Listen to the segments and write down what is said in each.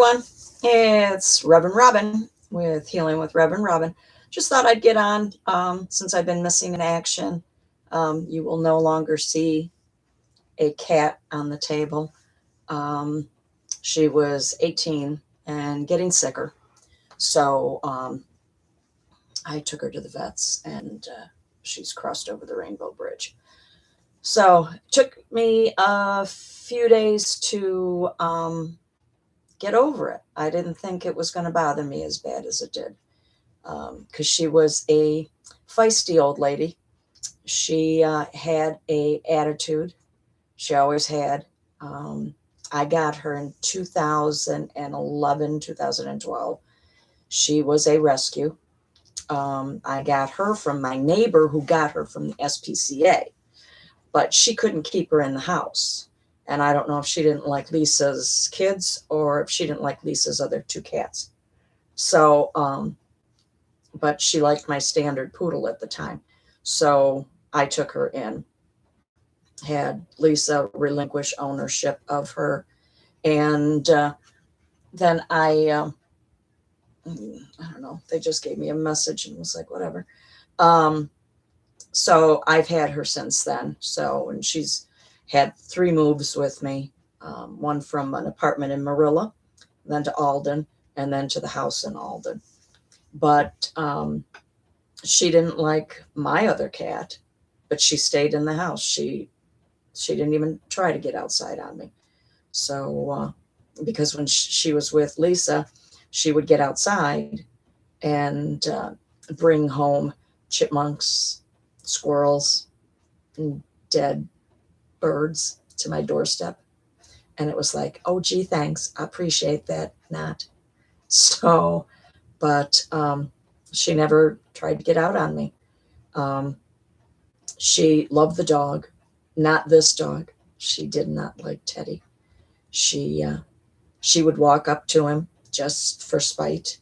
everyone. It's Reverend Robin with Healing with Reverend Robin. Just thought I'd get on since I've been missing in action. You will no longer see a cat on the table. She was 18 and getting sicker. So I took her to the vets and she's crossed over the Rainbow Bridge. So it took me a few days to get over it. I didn't think it was going to bother me as bad as it did because she was a feisty old lady. She had a attitude. She always had. I got her in 2011, 2012. She was a rescue. I got her from my neighbor who got her from the SPCA, but she couldn't keep her in the house. And I don't know if she didn't like Lisa's kids or if she didn't like Lisa's other two cats. So, but she liked my standard poodle at the time. So I took her in, had Lisa relinquish ownership of her. And then I don't know, they just gave me a message and was like, whatever. So I've had her since then. So, and she's had 3 moves with me, one from an apartment in Marilla, then to Alden, and then to the house in Alden. But she didn't like my other cat, but she stayed in the house. She didn't even try to get outside on me. So because when she was with Lisa, she would get outside and bring home chipmunks, squirrels, and dead birds to my doorstep. And it was like, oh, gee, thanks. I appreciate that. Not. So, but she never tried to get out on me. She loved the dog, not this dog. She did not like Teddy. She would walk up to him just for spite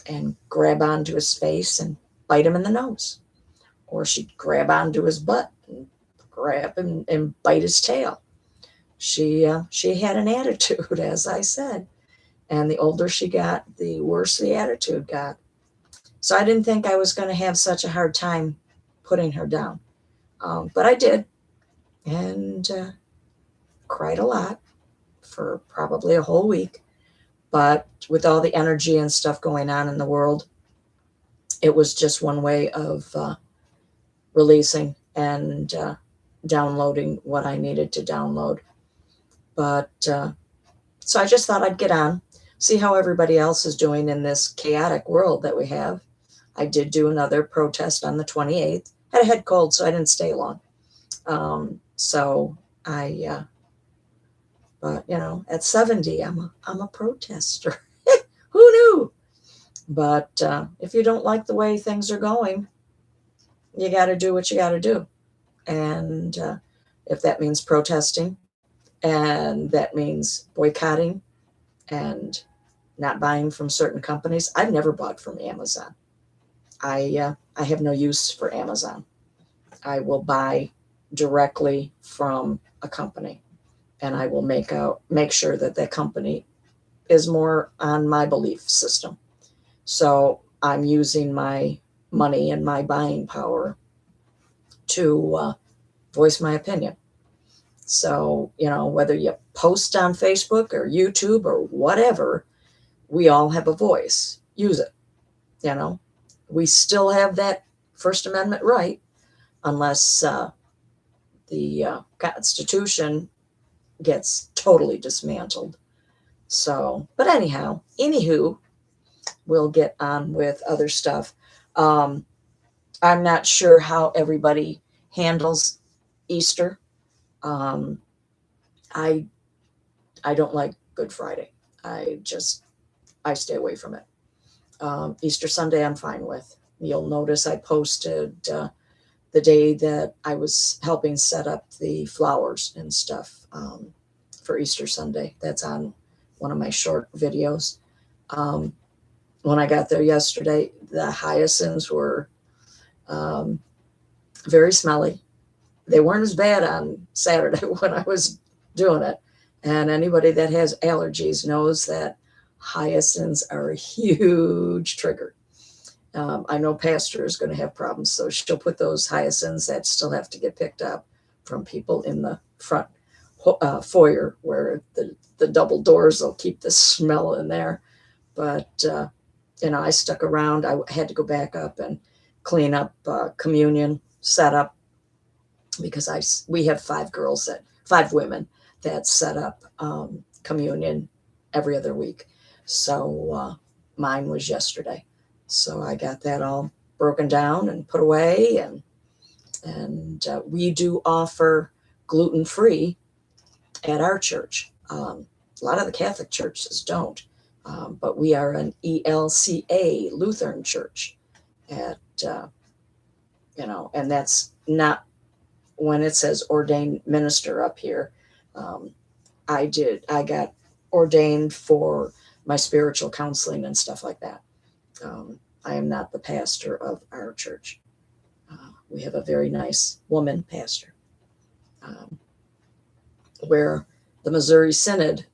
and grab onto his face and bite him in the nose. Or she'd grab onto his butt and grab him and bite his tail. She had an attitude, as I said. And the older she got, the worse the attitude got. So I didn't think I was going to have such a hard time putting her down. But I did. And cried a lot for probably a whole week. But with all the energy and stuff going on in the world, it was just one way of releasing and downloading what I needed to download. But so I just thought I'd get on, see how everybody else is doing in this chaotic world that we have. I did do another protest on the 28th. Had a head cold, so I didn't stay long. But you know, at 70, I'm a protester. Who knew? But if you don't like the way things are going, you got to do what you got to do. And if that means protesting, and that means boycotting and not buying from certain companies. I've never bought from Amazon. I have no use for Amazon. I will buy directly from a company, and I will make sure that that company is more on my belief system. So I'm using my money and my buying power to voice my opinion. So, you know, whether you post on Facebook or YouTube or whatever, we all have a voice. Use it. You know, we still have that First Amendment right, unless the Constitution gets totally dismantled. So, but anywho, we'll get on with other stuff. I'm not sure how everybody handles Easter. I don't like Good Friday. I stay away from it. Easter Sunday, I'm fine with. You'll notice I posted the day that I was helping set up the flowers and stuff for Easter Sunday. That's on one of my short videos. When I got there yesterday, the hyacinths were very smelly. They weren't as bad on Saturday when I was doing it. And anybody that has allergies knows that Hyacinths are a huge trigger. I know pastor is going to have problems, so she'll put those hyacinths that still have to get picked up from people in the front foyer where the double doors will keep the smell in there. But, I stuck around. I had to go back up and clean up communion setup because we have five women that set up communion every other week. So mine was yesterday. So I got that all broken down and put away, and we do offer gluten-free at our church. A lot of the Catholic churches don't, but we are an ELCA Lutheran church at, and that's not, when it says ordained minister up here, I got ordained for my spiritual counseling and stuff like that. I am not the pastor of our church. We have a very nice woman pastor, where the Missouri Synod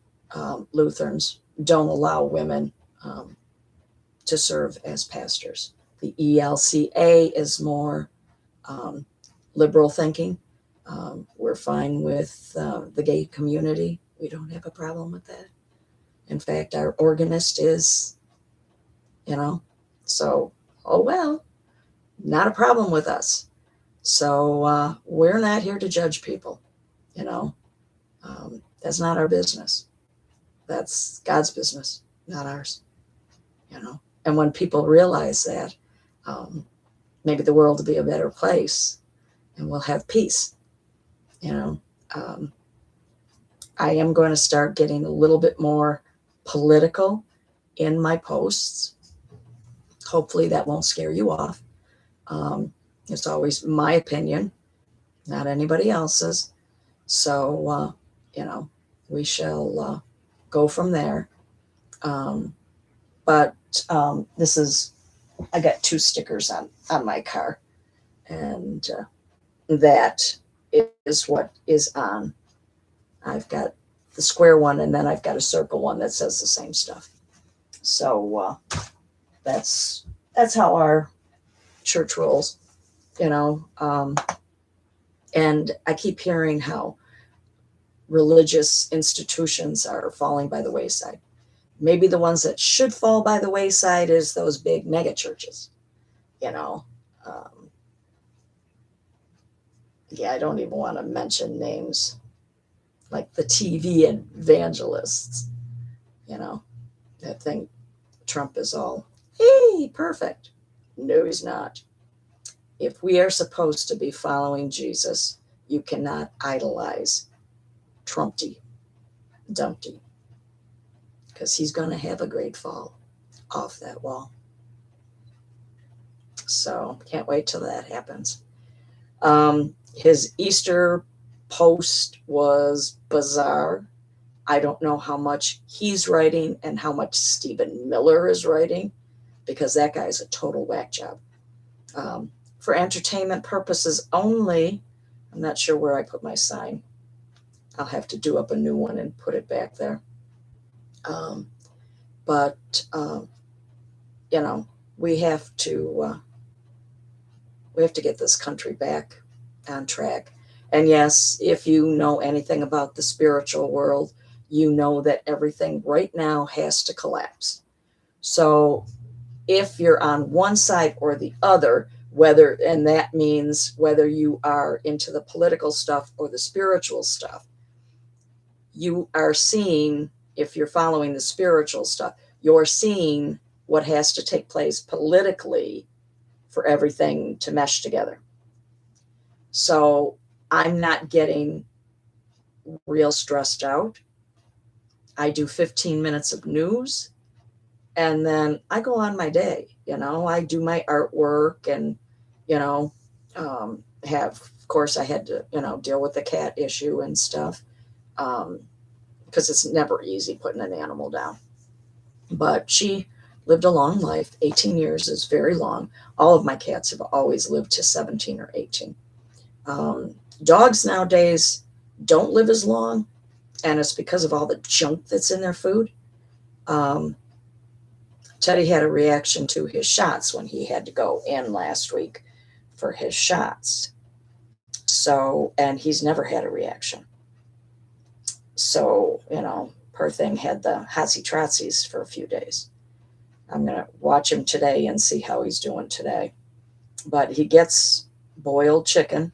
Lutherans don't allow women to serve as pastors. The ELCA is more liberal thinking. We're fine with the gay community. We don't have a problem with that. In fact, our organist is, so, oh well, not a problem with us. So we're not here to judge people, that's not our business. That's God's business, not ours, And when people realize that, maybe the world will be a better place and we'll have peace. I am going to start getting a little bit more political in my posts. Hopefully that won't scare you off. It's always my opinion, not anybody else's. So, we shall go from there. But I got 2 stickers on my car, and that is what is on. I've got the square one, and then I've got a circle one that says the same stuff. So that's how our church rolls, and I keep hearing how religious institutions are falling by the wayside. Maybe the ones that should fall by the wayside is those big mega churches, I don't even want to mention names, like the TV evangelists, that think Trump is all, hey, perfect. No, he's not. If we are supposed to be following Jesus, you cannot idolize Trumpty Dumpty, because he's going to have a great fall off that wall. So can't wait till that happens. His Easter post was bizarre. I don't know how much he's writing and how much Stephen Miller is writing, because that guy's a total whack job. For entertainment purposes only, I'm not sure where I put my sign. I'll have to do up a new one and put it back there. But we have to get this country back on track. And yes, if you know anything about the spiritual world, you know that everything right now has to collapse. So if you're on one side or the other, and that means whether you are into the political stuff or the spiritual stuff, you are seeing, if you're following the spiritual stuff, you're seeing what has to take place politically for everything to mesh together. So I'm not getting real stressed out. I do 15 minutes of news, and then I go on my day. I do my artwork, and of course I had to deal with the cat issue and stuff, because it's never easy putting an animal down. But she lived a long life. 18 years is very long. All of my cats have always lived to 17 or 18. Dogs nowadays don't live as long, and it's because of all the junk that's in their food. Um, Teddy had a reaction to his shots when he had to go in last week for his shots. So, and he's never had a reaction. So, poor thing had the hotsy trotsies for a few days. I'm going to watch him today and see how he's doing today. But he gets boiled chicken.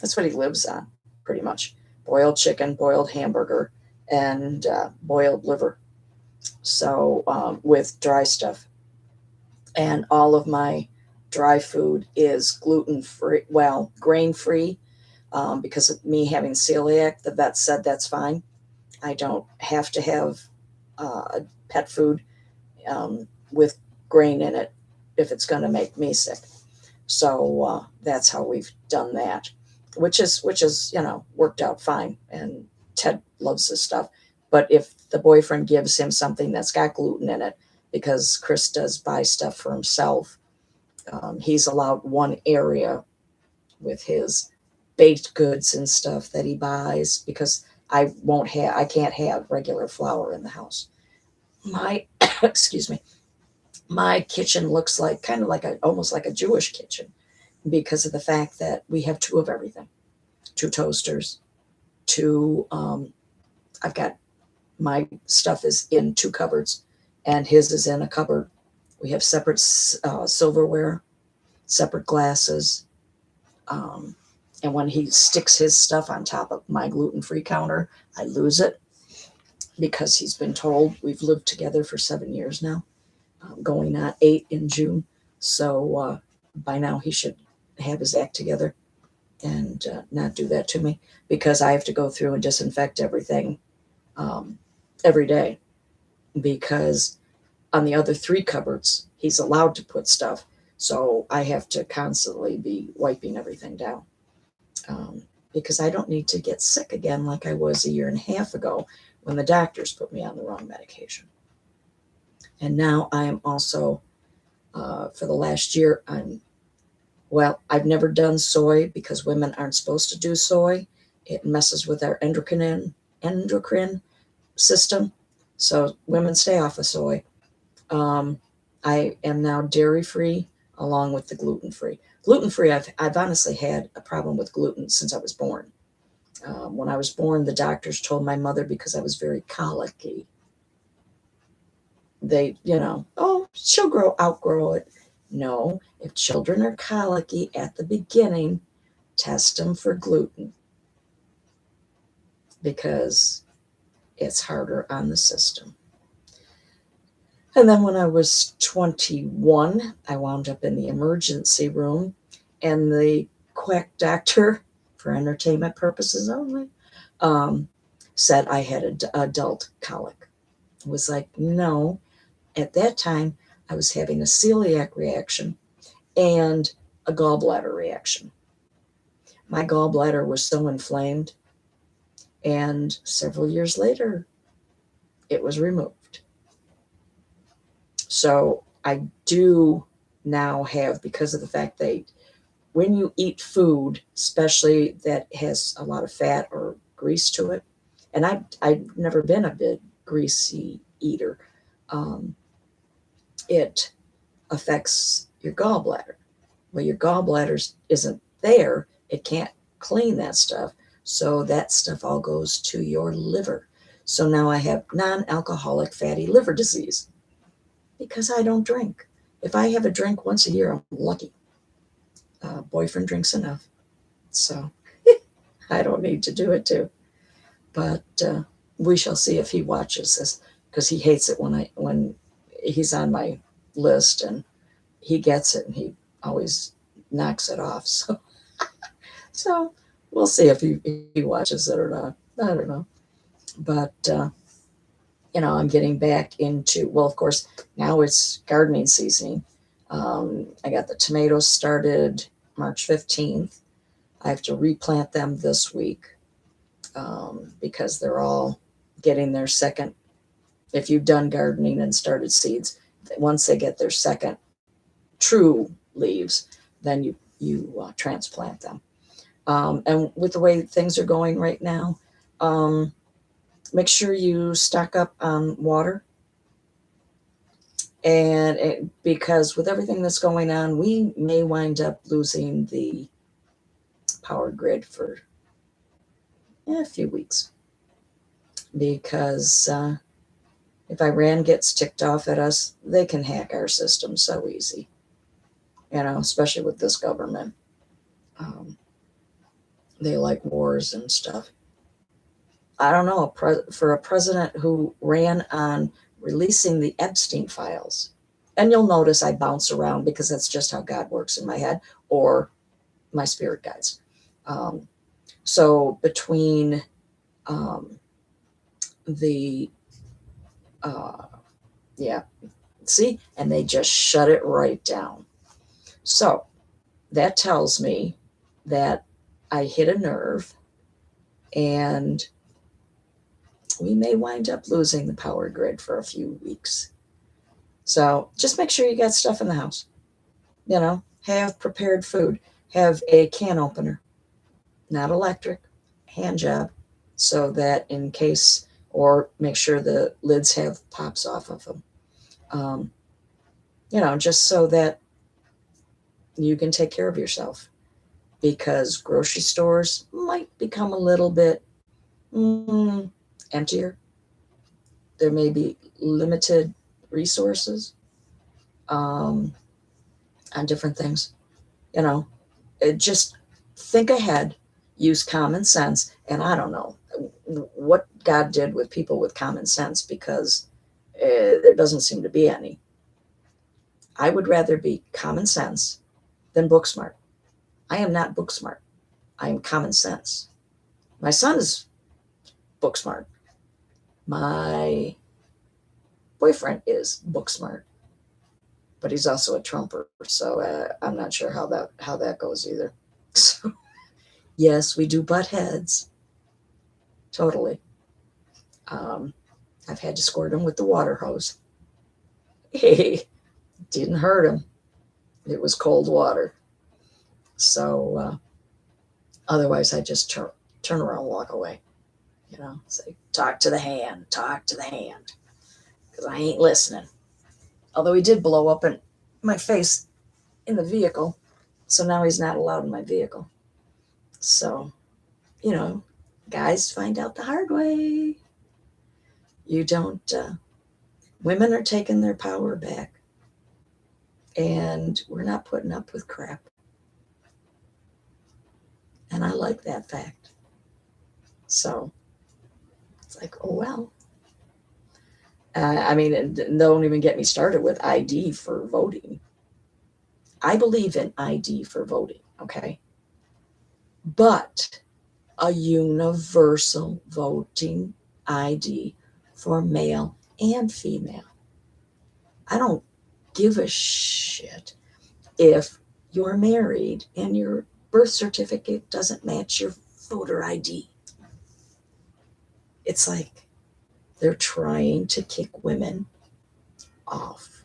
That's what he lives on, pretty much. Boiled chicken, boiled hamburger, and boiled liver. So, with dry stuff. And all of my dry food is gluten free, well, grain free, because of me having celiac. The vet said that's fine. I don't have to have pet food with grain in it if it's going to make me sick. So that's how we've done that, which is worked out fine. And Ted loves this stuff. But if the boyfriend gives him something that's got gluten in it, because Chris does buy stuff for himself, he's allowed one area with his baked goods and stuff that he buys, because I can't have regular flour in the house. My excuse me, my kitchen looks like kind of like almost like a Jewish kitchen, because of the fact that we have two of everything, two toasters, two. I've got my stuff is in two cupboards, and his is in a cupboard. We have separate silverware, separate glasses. And when he sticks his stuff on top of my gluten-free counter, I lose it, because he's been told, we've lived together for 7 years now, going on 8 in June. So by now he should have his act together and not do that to me, because I have to go through and disinfect everything every day, because on the other 3 cupboards, he's allowed to put stuff. So I have to constantly be wiping everything down. Because I don't need to get sick again like I was a year and a half ago when the doctors put me on the wrong medication. And now I am also, for the last year, I've never done soy, because women aren't supposed to do soy. It messes with our endocrine system. So women stay off of soy. I am now dairy free along with the gluten free. Gluten free, I've honestly had a problem with gluten since I was born. When I was born, the doctors told my mother, because I was very colicky, they, oh, she'll outgrow it. No, if children are colicky at the beginning, test them for gluten, because it's harder on the system. And then when I was 21, I wound up in the emergency room, and the quack doctor, for entertainment purposes only, said I had adult colic. It was like, no. At that time, I was having a celiac reaction and a gallbladder reaction. My gallbladder was so inflamed, and several years later, it was removed. So I do now have, because of the fact that when you eat food, especially that has a lot of fat or grease to it, and I've never been a big greasy eater, it affects your gallbladder. Well, your gallbladder isn't there. It can't clean that stuff. So that stuff all goes to your liver. So now I have non-alcoholic fatty liver disease, because I don't drink. If I have a drink once a year, I'm lucky. Boyfriend drinks enough. So I don't need to do it too. But we shall see if he watches this, because he hates it when he's on my list, and he gets it and he always knocks it off. So we'll see if he watches it or not. I don't know. But I'm getting back into, well, of course, now it's gardening season. I got the tomatoes started March 15th. I have to replant them this week, because they're all getting their second. If you've done gardening and started seeds, once they get their second true leaves, then you transplant them. And with the way things are going right now, make sure you stock up on water. And because with everything that's going on, we may wind up losing the power grid for a few weeks. Because if Iran gets ticked off at us, they can hack our system so easy, especially with this government. They like wars and stuff. I don't know, for a president who ran on releasing the Epstein files, and you'll notice I bounce around because that's just how God works in my head or my spirit guides. So between the, yeah, see, and they just shut it right down. So that tells me that I hit a nerve and we may wind up losing the power grid for a few weeks. So just make sure you got stuff in the house. Have prepared food. Have a can opener, not electric, hand job, so that in case, or make sure the lids have pops off of them. Just so that you can take care of yourself, because grocery stores might become a little bit emptier. There may be limited resources on different things. Just think ahead, use common sense. And I don't know what God did with people with common sense, because there doesn't seem to be any. I would rather be common sense than book smart. I am not book smart. I am common sense. My son is book smart. My boyfriend is book smart, but he's also a Trumper, so I'm not sure how that goes either. So yes, we do butt heads. Totally. I've had to squirt him with the water hose. Hey, didn't hurt him. It was cold water. So otherwise, I just turn around and walk away. Say, talk to the hand, because I ain't listening. Although he did blow up in my face in the vehicle, so now he's not allowed in my vehicle. So, guys find out the hard way. You don't, women are taking their power back, and we're not putting up with crap. And I like that fact. So it's like, oh, well. Don't even get me started with ID for voting. I believe in ID for voting, okay? But a universal voting ID for male and female. I don't give a shit if you're married and your birth certificate doesn't match your voter ID. It's like they're trying to kick women off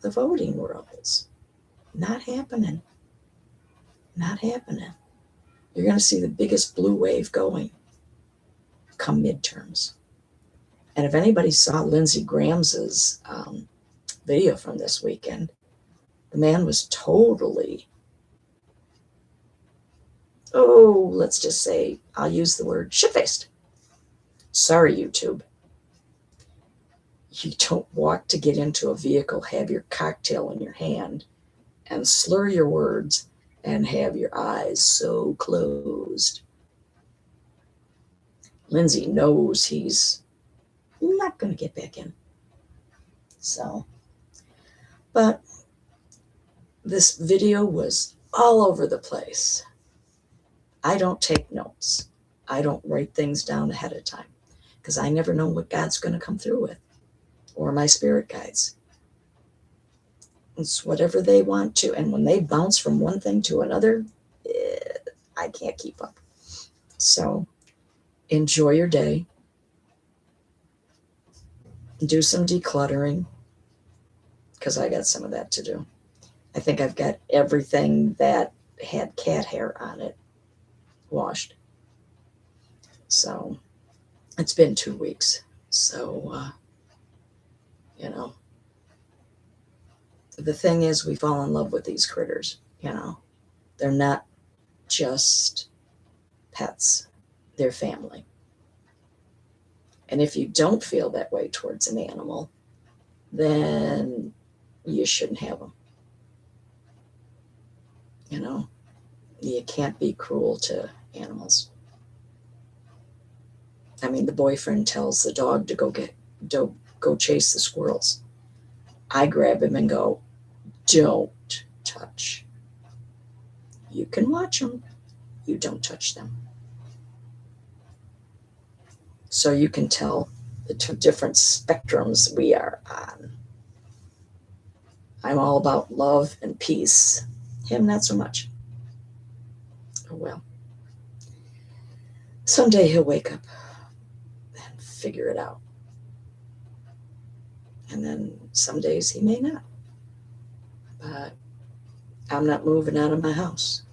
the voting rolls. Not happening. Not happening. You're going to see the biggest blue wave going come midterms. And if anybody saw Lindsey Graham's video from this weekend, the man was totally, let's just say, I'll use the word shit-faced. Sorry, YouTube. You don't walk to get into a vehicle, have your cocktail in your hand, and slur your words and have your eyes so closed. Lindsey knows he's not going to get back in. So, but this video was all over the place. I don't take notes. I don't write things down ahead of time, because I never know what God's going to come through with, or my spirit guides. It's whatever they want to. And when they bounce from one thing to another, I can't keep up. So enjoy your day. Do some decluttering, because I got some of that to do. I think I've got everything that had cat hair on it washed. So it's been 2 weeks. So, the thing is, we fall in love with these critters, you know. They're not just pets, they're family. And if you don't feel that way towards an animal, then you shouldn't have them. You know, you can't be cruel to animals. I mean, the boyfriend tells the dog to go chase the squirrels. I grab him and go, don't touch. You can watch them. You don't touch them. So you can tell the two different spectrums we are on. I'm all about love and peace. Him, not so much. Oh, well. Someday he'll wake up and figure it out. And then some days he may not. But I'm not moving out of my house.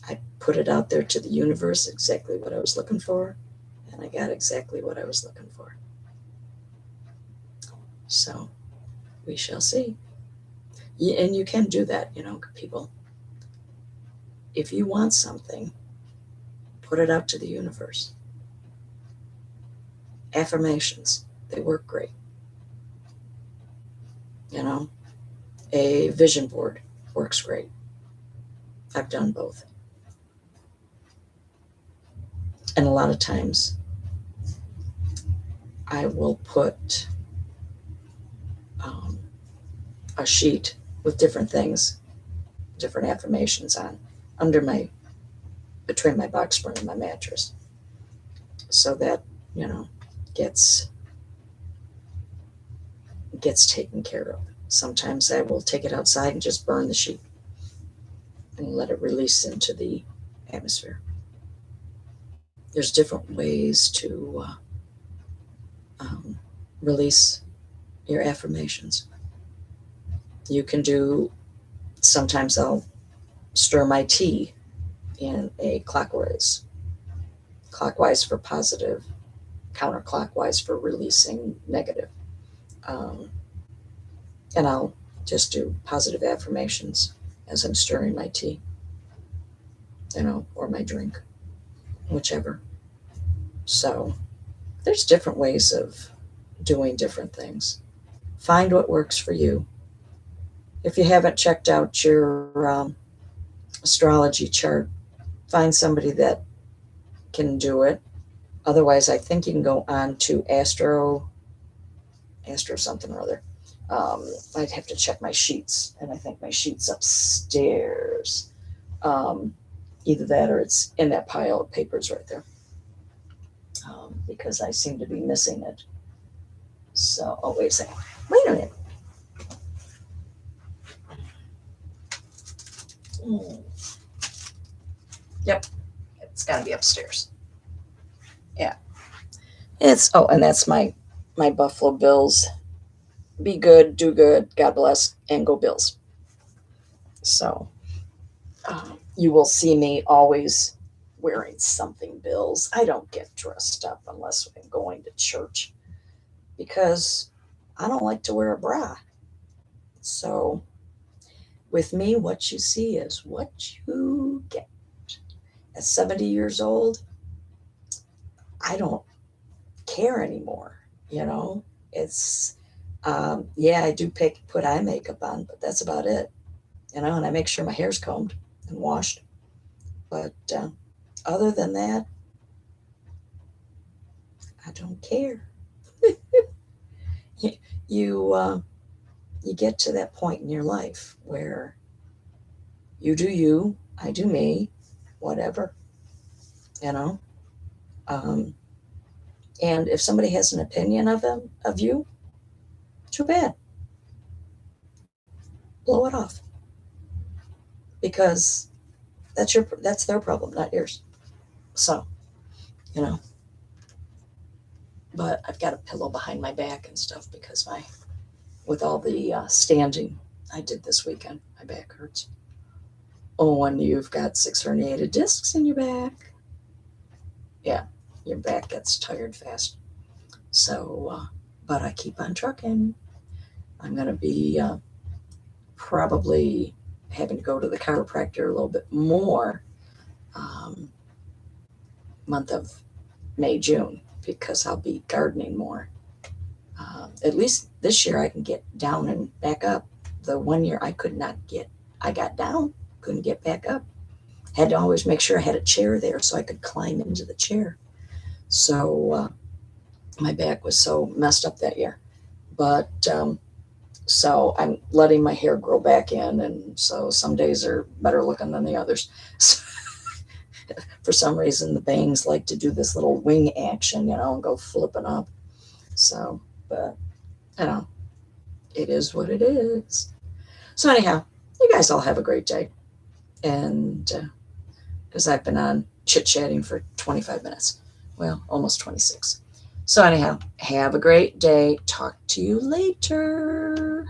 I put it out there to the universe exactly what I was looking for, and I got exactly what I was looking for. So we shall see. And you can do that, you know, people. If you want something, put it out to the universe. Affirmations, they work great. You know, a vision board works great. I've done both. And a lot of times I will put a sheet with different things, different affirmations on between my box spring and my mattress, so that, you know, gets taken care of. Sometimes I will take it outside and just burn the sheet and let it release into the atmosphere. There's different ways to release your affirmations. You can do, sometimes I'll stir my tea in a clockwise for positive, counterclockwise for releasing negative. And I'll just do positive affirmations as I'm stirring my tea, you know, or my drink, whichever. So there's different ways of doing different things. Find what works for you. If you haven't checked out your astrology chart, find somebody that can do it. Otherwise, I think you can go on to Astro something or other. I'd have to check my sheets, and I think my sheet's upstairs. Either that or it's in that pile of papers right there, because I seem to be missing it. So, oh, wait a second. Wait a minute. Yep, it's got to be upstairs. Yeah, and that's my Buffalo Bills. Be good, do good, God bless, and go Bills. So you will see me always wearing something Bills. I don't get dressed up unless I'm going to church, because I don't like to wear a bra. So with me, what you see is what you get. At 70 years old, I don't care anymore. You know, it's, yeah, I do put eye makeup on, but that's about it. You know, and I make sure my hair's combed and washed. But other than that, I don't care. you get to that point in your life where you do you, I do me, whatever, you know. And if somebody has an opinion of you, too bad. Blow it off, because that's their problem, not yours. So, you know. But I've got a pillow behind my back and stuff, because with all the standing I did this weekend, my back hurts. Oh, and you've got 6 herniated discs in your back. Yeah, your back gets tired fast. So, but I keep on trucking. I'm going to be probably having to go to the chiropractor a little bit more um, month of May, June, because I'll be gardening more. At least this year I can get down and back up. The one year I could not get, I got down, couldn't get back up. Had to always make sure I had a chair there so I could climb into the chair. So my back was so messed up that year. But so I'm letting my hair grow back in, and so some days are better looking than the others. So, for some reason, the bangs like to do this little wing action, and go flipping up. So, but it is what it is. So anyhow, you guys all have a great day, and because I've been on chit-chatting for 25 minutes, well, almost 26. So anyhow, have a great day. Talk to you later.